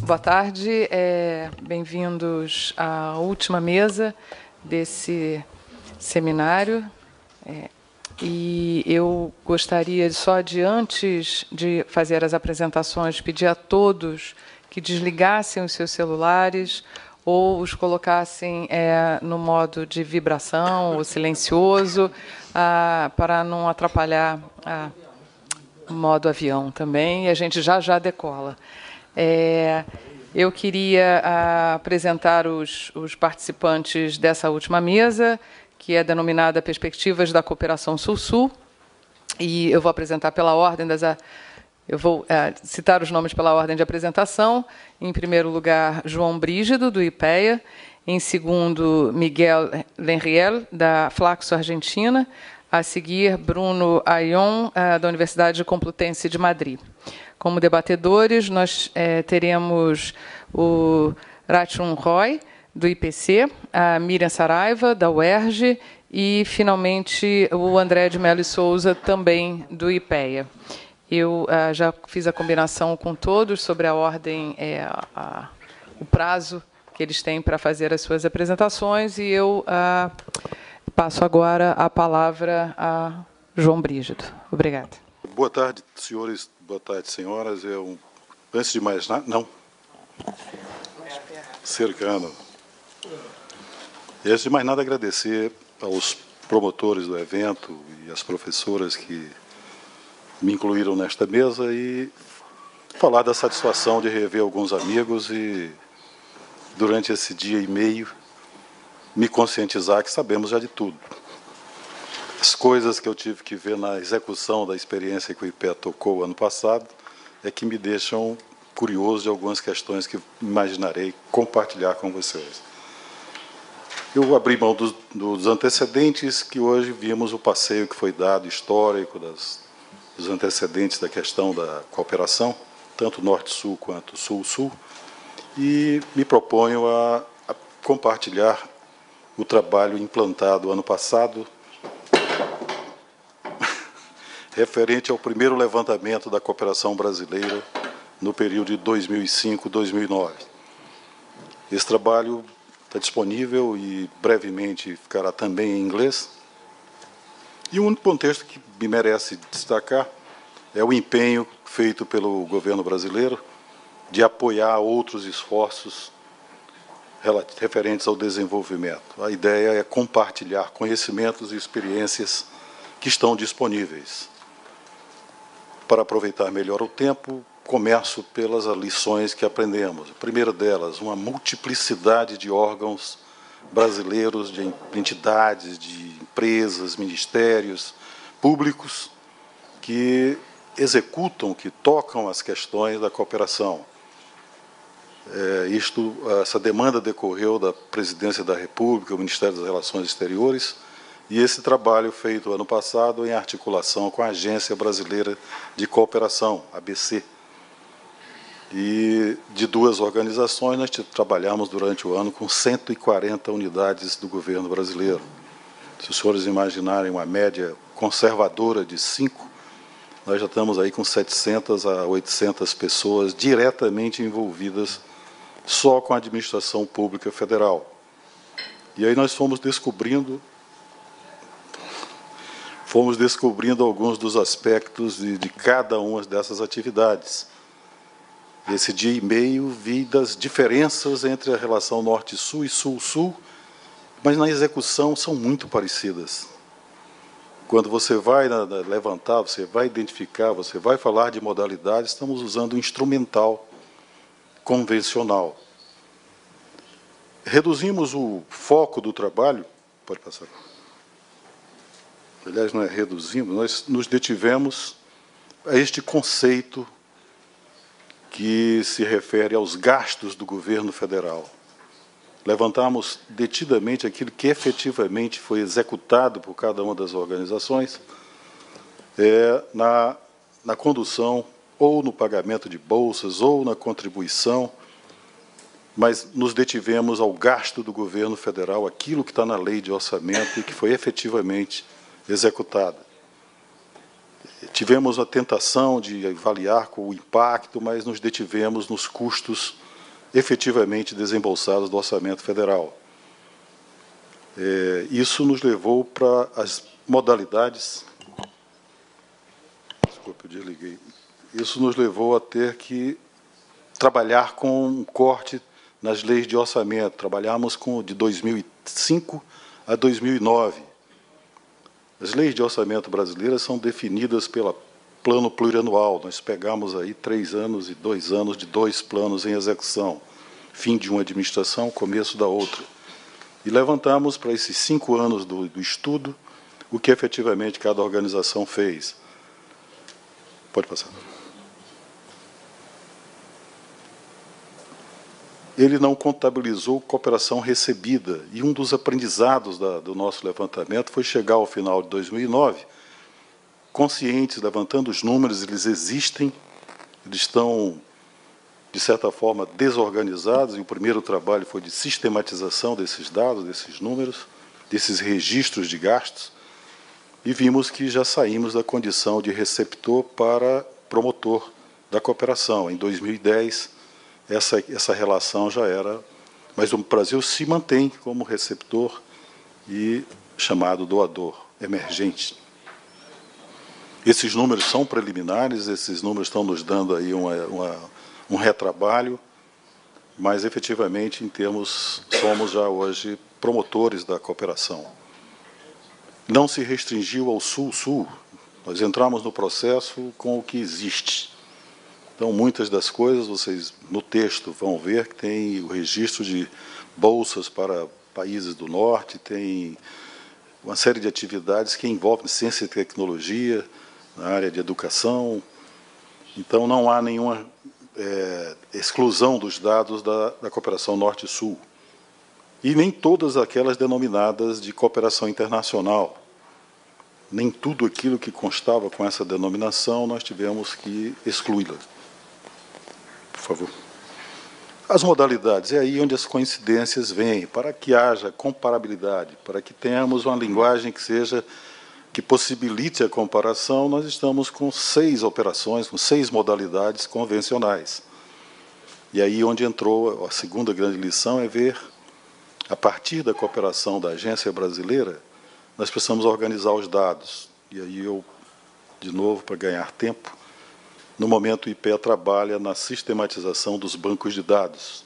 Boa tarde, bem-vindos à última mesa desse seminário. E eu gostaria só de, antes de fazer as apresentações, pedir a todos que desligassem os seus celulares ou os colocassem no modo de vibração ou silencioso, para não atrapalhar o modo avião também, e a gente já decola. Eu queria apresentar os participantes dessa última mesa, que é denominada Perspectivas da Cooperação Sul-Sul, e eu vou apresentar pela ordem eu vou citar os nomes pela ordem de apresentação. Em primeiro lugar, João Brígido, do IPEA. Em segundo, Miguel Lenriel, da Flaxo Argentina. A seguir, Bruno Ayon, da Universidade Complutense de Madrid. Como debatedores, nós teremos o Rachun Roy, do IPC, a Miriam Saraiva, da UERJ, e, finalmente, o André de Mello e Souza, também do IPEA. Eu já fiz a combinação com todos sobre a ordem, o prazo que eles têm para fazer as suas apresentações, e eu passo agora a palavra a João Brígido. Obrigada. Boa tarde, senhores. Boa tarde, senhoras. Antes de mais nada, não. Cercando. E, antes de mais nada, agradecer aos promotores do evento e às professoras que me incluíram nesta mesa e falar da satisfação de rever alguns amigos e, durante esse dia e meio, me conscientizar que sabemos já de tudo. As coisas que eu tive que ver na execução da experiência que o IPEA tocou ano passado é que me deixam curioso de algumas questões que imaginarei compartilhar com vocês. Eu abri mão dos antecedentes, que hoje vimos o passeio que foi dado, histórico, dos antecedentes da questão da cooperação, tanto Norte-Sul quanto Sul-Sul, e me proponho a compartilhar o trabalho implantado ano passado, referente ao primeiro levantamento da cooperação brasileira no período de 2005-2009. Esse trabalho está disponível e brevemente ficará também em inglês. E um contexto que me merece destacar é o empenho feito pelo governo brasileiro de apoiar outros esforços referentes ao desenvolvimento. A ideia é compartilhar conhecimentos e experiências que estão disponíveis. Para aproveitar melhor o tempo, começo pelas lições que aprendemos. A primeira delas, uma multiplicidade de órgãos brasileiros, de entidades, de empresas, ministérios públicos que executam, que tocam as questões da cooperação. Essa demanda decorreu da Presidência da República, o Ministério das Relações Exteriores, e esse trabalho feito ano passado em articulação com a Agência Brasileira de Cooperação, ABC. E de duas organizações, nós trabalhamos durante o ano com 140 unidades do governo brasileiro. Se os senhores imaginarem uma média conservadora de 5, nós já estamos aí com 700 a 800 pessoas diretamente envolvidas só com a administração pública federal. E aí nós fomos descobrindo alguns dos aspectos de cada uma dessas atividades. Esse dia e meio vi das diferenças entre a relação Norte-Sul e Sul-Sul, mas na execução são muito parecidas. Quando você vai levantar, você vai identificar, você vai falar de modalidades, estamos usando o instrumental convencional. Reduzimos o foco do trabalho, pode passar. Aliás, não é reduzimos, nós nos detivemos a este conceito que se refere aos gastos do governo federal. Levantamos detidamente aquilo que efetivamente foi executado por cada uma das organizações na condução, ou no pagamento de bolsas, ou na contribuição, mas nos detivemos ao gasto do governo federal, aquilo que está na lei de orçamento e que foi efetivamente executado. Tivemos a tentação de avaliar com o impacto, mas nos detivemos nos custos efetivamente desembolsados do orçamento federal. Isso nos levou para as modalidades... Desculpe, eu desliguei. Isso nos levou a ter que trabalhar com um corte nas leis de orçamento. Trabalhamos de 2005 a 2009. As leis de orçamento brasileiras são definidas pelo plano plurianual. Nós pegamos aí 3 anos e 2 anos de 2 planos em execução. Fim de uma administração, começo da outra. E levantamos para esses 5 anos do estudo o que efetivamente cada organização fez. Pode passar. Ele não contabilizou cooperação recebida. E um dos aprendizados do nosso levantamento foi chegar ao final de 2009, conscientes, levantando os números, eles existem, eles estão, de certa forma, desorganizados, e o primeiro trabalho foi de sistematização desses dados, desses números, desses registros de gastos, e vimos que já saímos da condição de receptor para promotor da cooperação. Em 2010, essa relação já era... Mas o Brasil se mantém como receptor e chamado doador emergente. Esses números são preliminares, esses números estão nos dando aí um retrabalho, mas, efetivamente, em termos, somos já hoje promotores da cooperação. Não se restringiu ao Sul-Sul, nós entramos no processo com o que existe. Então, muitas das coisas, vocês no texto vão ver que tem o registro de bolsas para países do Norte, tem uma série de atividades que envolvem ciência e tecnologia, na área de educação. Então, não há nenhuma exclusão dos dados da cooperação Norte-Sul. E nem todas aquelas denominadas de cooperação internacional. Nem tudo aquilo que constava com essa denominação nós tivemos que excluí-la. Por favor. As modalidades, é aí onde as coincidências vêm, para que haja comparabilidade, para que tenhamos uma linguagem que possibilite a comparação. Nós estamos com 6 operações, com 6 modalidades convencionais. E aí onde entrou a segunda grande lição é ver, a partir da cooperação da agência brasileira, nós precisamos organizar os dados. E aí eu, de novo, para ganhar tempo, no momento o IPEA trabalha na sistematização dos bancos de dados.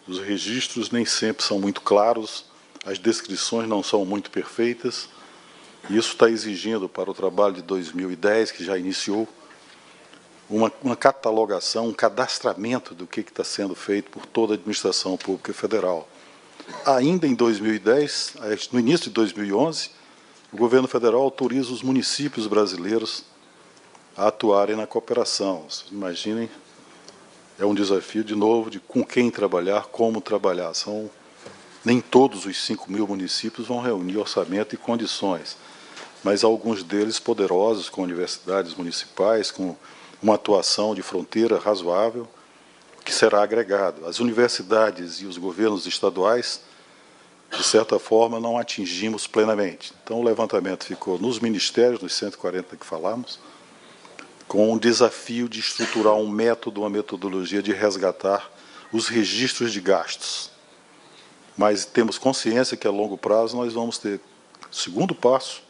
Os registros nem sempre são muito claros, as descrições não são muito perfeitas, e isso está exigindo para o trabalho de 2010, que já iniciou, uma catalogação, um cadastramento do que está sendo feito por toda a administração pública federal. Ainda em 2010, no início de 2011, o governo federal autoriza os municípios brasileiros a atuarem na cooperação. Vocês imaginem, é um desafio, de novo, de com quem trabalhar, como trabalhar. Nem todos os 5.000 municípios vão reunir orçamento e condições, mas alguns deles poderosos, com universidades municipais, com uma atuação de fronteira razoável, que será agregado. As universidades e os governos estaduais, de certa forma, não atingimos plenamente. Então, o levantamento ficou nos ministérios, nos 140 que falamos, com um desafio de estruturar um método, uma metodologia de resgatar os registros de gastos. Mas temos consciência que, a longo prazo, nós vamos ter, segundo passo,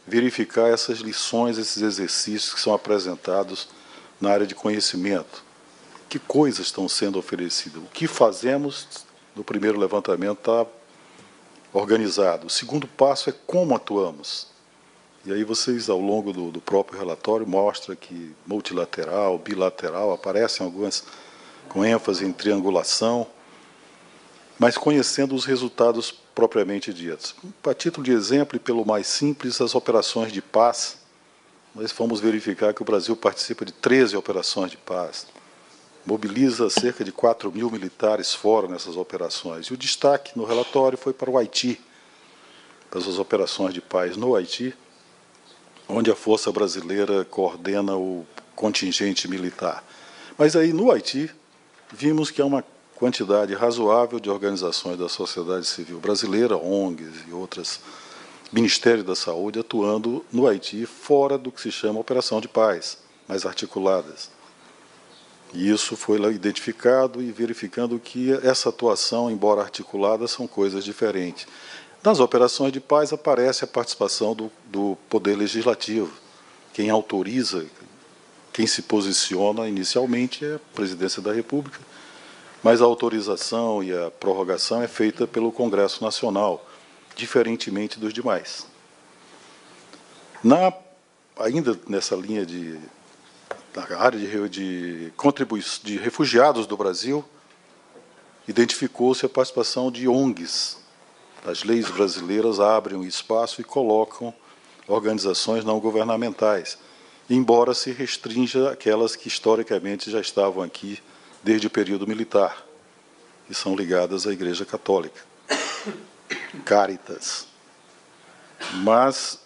verificar essas lições, esses exercícios que são apresentados na área de conhecimento. Que coisas estão sendo oferecidas? O que fazemos no primeiro levantamento está organizado. O segundo passo é como atuamos. E aí vocês, ao longo do próprio relatório, mostram que multilateral, bilateral, aparecem algumas com ênfase em triangulação, mas conhecendo os resultados propriamente ditos. A título de exemplo, e pelo mais simples, as operações de paz, nós fomos verificar que o Brasil participa de 13 operações de paz, mobiliza cerca de 4.000 militares fora nessas operações. E o destaque no relatório foi para o Haiti, para as operações de paz no Haiti, onde a Força Brasileira coordena o contingente militar. Mas aí, no Haiti, vimos que há uma quantidade razoável de organizações da sociedade civil brasileira, ONGs e outras, Ministério da Saúde, atuando no Haiti fora do que se chama operação de paz, mais articuladas. E isso foi lá identificado e verificando que essa atuação, embora articulada, são coisas diferentes. Nas operações de paz aparece a participação do Poder Legislativo. Quem autoriza, quem se posiciona inicialmente é a Presidência da República, mas a autorização e a prorrogação é feita pelo Congresso Nacional, diferentemente dos demais. Ainda nessa linha na área de refugiados do Brasil, identificou-se a participação de ONGs. As leis brasileiras abrem um espaço e colocam organizações não governamentais, embora se restrinja aquelas que historicamente já estavam aqui desde o período militar, que são ligadas à Igreja Católica, Caritas. Mas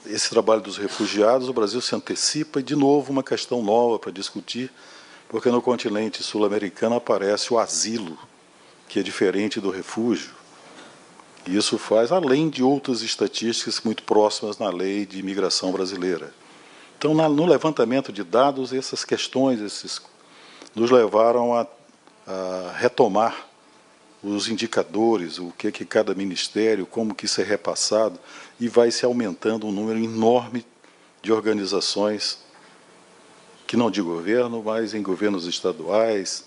esse trabalho dos refugiados, o Brasil se antecipa, e, de novo, uma questão nova para discutir, porque no continente sul-americano aparece o asilo, que é diferente do refúgio. E isso faz, além de outras estatísticas muito próximas na lei de imigração brasileira. Então, no levantamento de dados, essas questões nos levaram a retomar os indicadores, o que cada ministério, como que isso é repassado, e vai se aumentando um número enorme de organizações, que não de governo, mas em governos estaduais.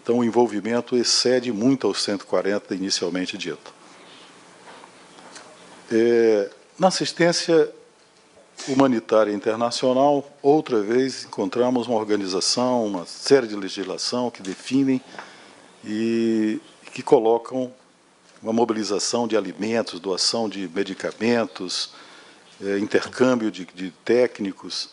Então, o envolvimento excede muito aos 140 inicialmente dito. Na assistência humanitária internacional, outra vez encontramos uma organização, uma série de legislação que definem e que colocam uma mobilização de alimentos, doação de medicamentos, intercâmbio de técnicos.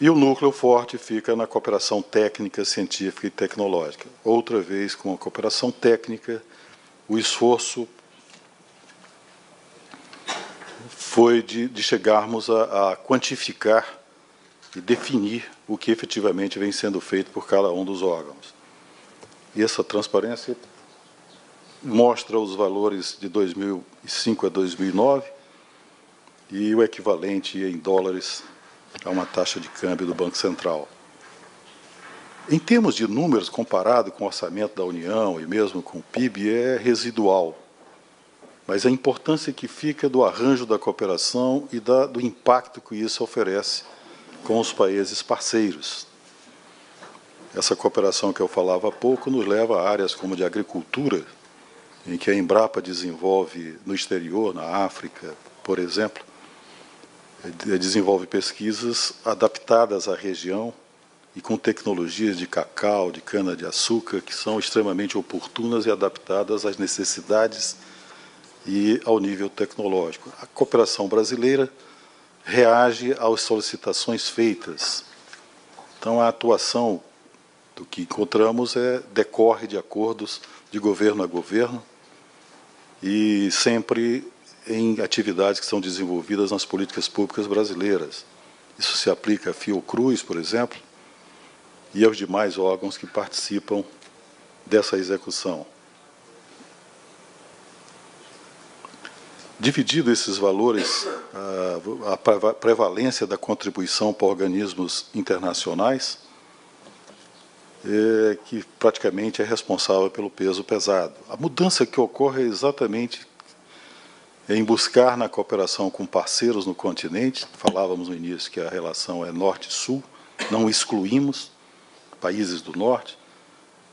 E o núcleo forte fica na cooperação técnica, científica e tecnológica. Outra vez, com a cooperação técnica, o esforço foi de chegarmos a quantificar e definir o que efetivamente vem sendo feito por cada um dos órgãos. E essa transparência mostra os valores de 2005 a 2009 e o equivalente em dólares a uma taxa de câmbio do Banco Central. Em termos de números, comparado com o orçamento da União e mesmo com o PIB, é residual. Mas a importância que fica do arranjo da cooperação e do impacto que isso oferece com os países parceiros. Essa cooperação que eu falava há pouco nos leva a áreas como de agricultura, em que a Embrapa desenvolve no exterior, na África, por exemplo, desenvolve pesquisas adaptadas à região e com tecnologias de cacau, de cana-de-açúcar, que são extremamente oportunas e adaptadas às necessidades e ao nível tecnológico. A cooperação brasileira reage às solicitações feitas. Então, a atuação do que encontramos decorre de acordos de governo a governo e sempre em atividades que são desenvolvidas nas políticas públicas brasileiras. Isso se aplica à Fiocruz, por exemplo, e aos demais órgãos que participam dessa execução. Dividido esses valores, a prevalência da contribuição para organismos internacionais, que praticamente é responsável pelo peso pesado. A mudança que ocorre é exatamente em buscar na cooperação com parceiros no continente. Falávamos no início que a relação é norte-sul, não excluímos países do norte,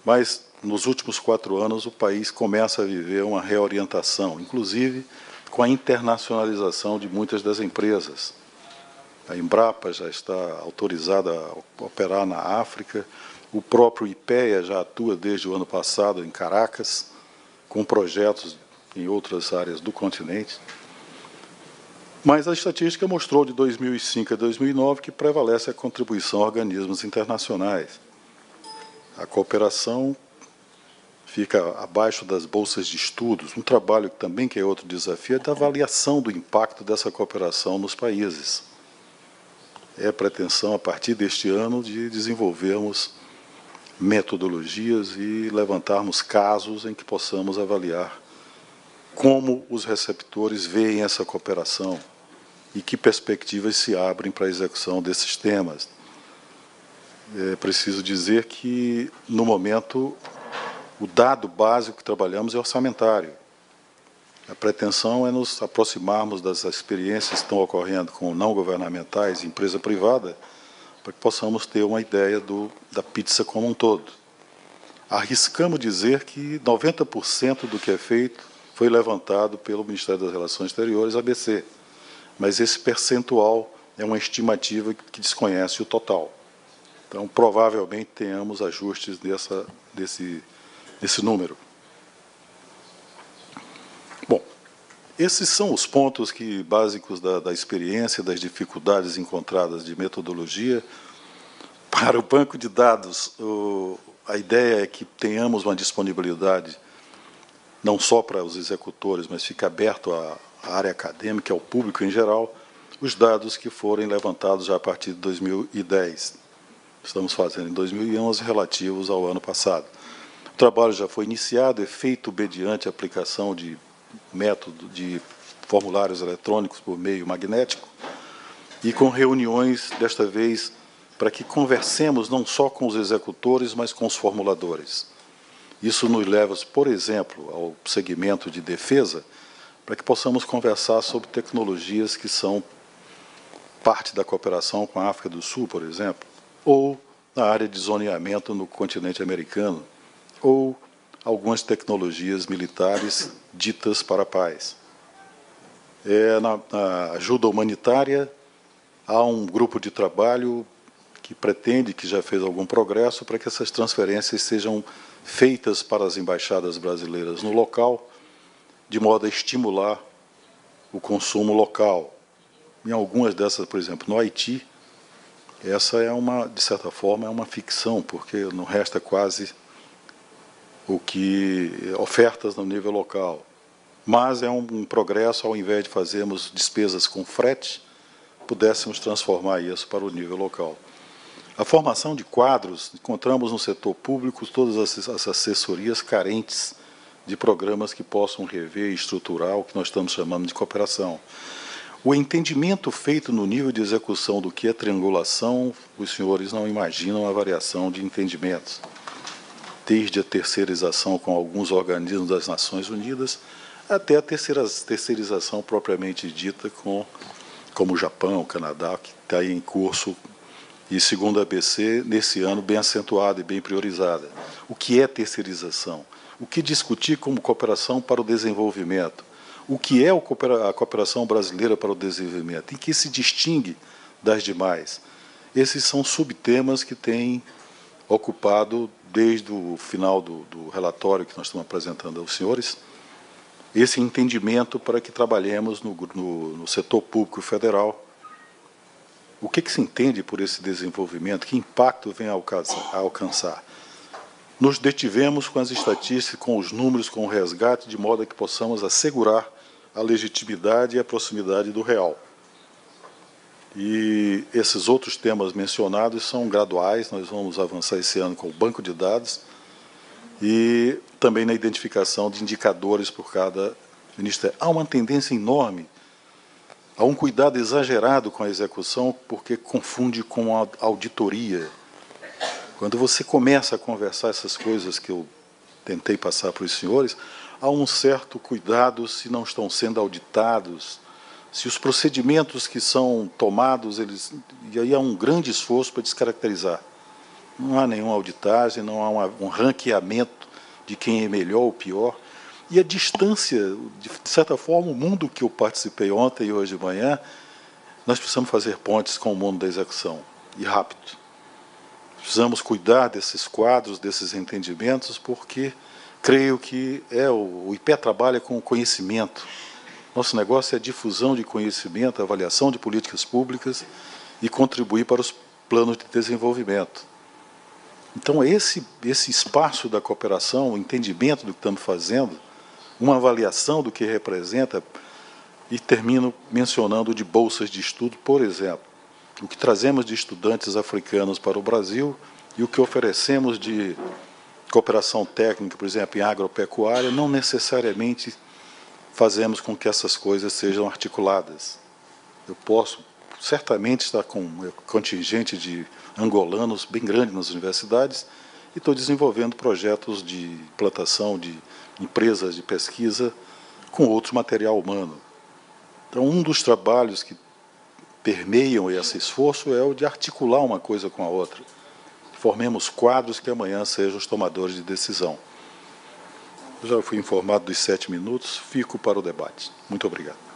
mas nos últimos 4 anos o país começa a viver uma reorientação, inclusive com a internacionalização de muitas das empresas. A Embrapa já está autorizada a operar na África, o próprio IPEA já atua desde o ano passado em Caracas, com projetos em outras áreas do continente. Mas a estatística mostrou de 2005 a 2009 que prevalece a contribuição a organismos internacionais. A cooperação fica abaixo das bolsas de estudos. Um trabalho também que é outro desafio é da avaliação do impacto dessa cooperação nos países. É a pretensão, a partir deste ano, de desenvolvermos metodologias e levantarmos casos em que possamos avaliar como os receptores veem essa cooperação e que perspectivas se abrem para a execução desses temas. É preciso dizer que, no momento, o dado básico que trabalhamos é orçamentário. A pretensão é nos aproximarmos das experiências que estão ocorrendo com não governamentais e empresa privada, para que possamos ter uma ideia da pizza como um todo. Arriscamos dizer que 90% do que é feito foi levantado pelo Ministério das Relações Exteriores, ABC, mas esse percentual é uma estimativa que desconhece o total. Então, provavelmente, tenhamos ajustes desse número. Bom, esses são os pontos básicos da experiência, das dificuldades encontradas de metodologia. Para o banco de dados, a ideia é que tenhamos uma disponibilidade não só para os executores, mas fica aberto à área acadêmica, ao público em geral, os dados que forem levantados já a partir de 2010. Estamos fazendo em 2011 relativos ao ano passado. O trabalho já foi iniciado, é feito mediante a aplicação de método de formulários eletrônicos por meio magnético e com reuniões, desta vez, para que conversemos não só com os executores, mas com os formuladores. Isso nos leva, por exemplo, ao segmento de defesa, para que possamos conversar sobre tecnologias que são parte da cooperação com a África do Sul, por exemplo, ou na área de zoneamento no continente americano, ou algumas tecnologias militares ditas para a paz. Na ajuda humanitária, há um grupo de trabalho que pretende, que já fez algum progresso, para que essas transferências sejam feitas para as embaixadas brasileiras no local, de modo a estimular o consumo local. Em algumas dessas, por exemplo, no Haiti, essa é de certa forma, é uma ficção, porque não resta quase ofertas no nível local. Mas é um progresso, ao invés de fazermos despesas com frete, pudéssemos transformar isso para o nível local. A formação de quadros, encontramos no setor público todas as assessorias carentes de programas que possam rever e estruturar o que nós estamos chamando de cooperação. O entendimento feito no nível de execução do que é triangulação, os senhores não imaginam a variação de entendimentos. Desde a terceirização com alguns organismos das Nações Unidas, até a terceirização propriamente dita como o Japão, o Canadá, que está em curso, e segundo a ABC, nesse ano, bem acentuada e bem priorizada. O que é terceirização? O que discutir como cooperação para o desenvolvimento? O que é a cooperação brasileira para o desenvolvimento? Em que se distingue das demais? Esses são subtemas que têm ocupado, desde o final do relatório que nós estamos apresentando aos senhores, esse entendimento para que trabalhemos no setor público federal. O que se entende por esse desenvolvimento? Que impacto vem a alcançar? Nos detivemos com as estatísticas, com os números, com o resgate, de modo a que possamos assegurar a legitimidade e a proximidade do real. E esses outros temas mencionados são graduais, nós vamos avançar esse ano com o banco de dados e também na identificação de indicadores por cada ministério. Há uma tendência enorme, há um cuidado exagerado com a execução, porque confunde com a auditoria. Quando você começa a conversar essas coisas que eu tentei passar para os senhores, há um certo cuidado se não estão sendo auditados, se os procedimentos que são tomados, e aí há um grande esforço para descaracterizar. Não há nenhuma auditagem, não há um ranqueamento de quem é melhor ou pior. E a distância, de certa forma, o mundo que eu participei ontem e hoje de manhã, nós precisamos fazer pontes com o mundo da execução, e rápido. Precisamos cuidar desses quadros, desses entendimentos, porque creio que o IPE trabalha com o conhecimento. Nosso negócio é a difusão de conhecimento, a avaliação de políticas públicas e contribuir para os planos de desenvolvimento. Então, esse espaço da cooperação, o entendimento do que estamos fazendo, uma avaliação do que representa, e termino mencionando de bolsas de estudo, por exemplo. O que trazemos de estudantes africanos para o Brasil e o que oferecemos de cooperação técnica, por exemplo, em agropecuária, não necessariamente fazemos com que essas coisas sejam articuladas. Eu posso certamente está com um contingente de angolanos bem grande nas universidades, e estou desenvolvendo projetos de implantação de empresas de pesquisa com outro material humano. Então, um dos trabalhos que permeiam esse esforço é o de articular uma coisa com a outra. Formemos quadros que amanhã sejam os tomadores de decisão. Eu já fui informado dos 7 minutos, fico para o debate. Muito obrigado.